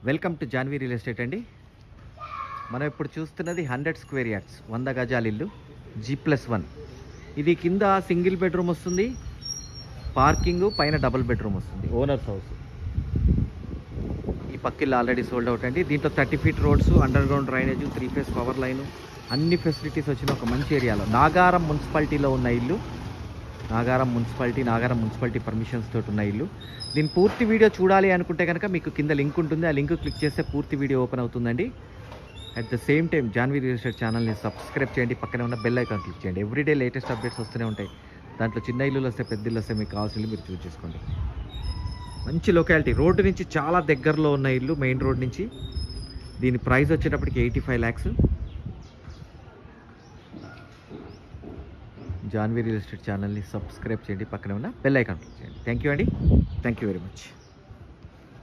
Welcome to Janhvi real estate అండి. మనం ఇప్పుడు చూస్తున్నది 100 స్క్వేర్ యార్డ్స్ 100 గజాల ఇల్లు G+1. ఇది కింద సింగిల్ బెడ్రూమ్ వస్తుంది, పార్కింగ్ పైన డబుల్ బెడ్రూమ్ వస్తుంది, ఓనర్స్ హౌస్. ఈ పక్కిల్లు ఆల్రెడీ సోల్డ్ అవుట్ అండి. దీంట్లో 30 feet roads, under ground drainage, 3 phase power line, అన్ని ఫెసిలిటీస్ వచ్చిన ఒక మంచి ఏరియాలో, నాగారం మున్సిపాలిటీలో ఉన్న ఇల్లు. నాగారం మున్సిపాలిటీ పర్మిషన్స్ తోటి ఉన్న ఇల్లు. దీని పూర్తి వీడియో చూడాలి అనుకుంటే కనుక మీకు కింద లింక్ ఉంటుంది. ఆ లింక్ క్లిక్ చేస్తే పూర్తి వీడియో ఓపెన్ అవుతుందండి. At the same time Janhvi real estate ఛానల్ని సబ్స్క్రైబ్ చేయండి, పక్కనే ఉన్న బెల్ ఐకాన్ క్లిక్ చేయండి. ఎవ్రీడే లేటెస్ట్ అప్డేట్స్ వస్తూనే ఉంటాయి. దాంట్లో చిన్న ఇల్లులు వస్తే, పెద్ద ఇల్లు వస్తే, మీకు కావాల్సిన మీరు చూస్ చేసుకోండి. మంచి లొకాలిటీ, రోడ్డు నుంచి చాలా దగ్గరలో ఉన్న ఇల్లు, మెయిన్ రోడ్ నుంచి. దీని ప్రైస్ వచ్చేటప్పటికి 85 lakhs. జాన్వీ రియల్ ఎస్టేట్ ఛానల్ని సబ్స్క్రైబ్ చేయండి, పక్కనే ఉన్న బెల్ ఐకాన్ క్లిక్ చేయండి. థ్యాంక్ యూ అండి, థ్యాంక్ యూ వెరీ మచ్.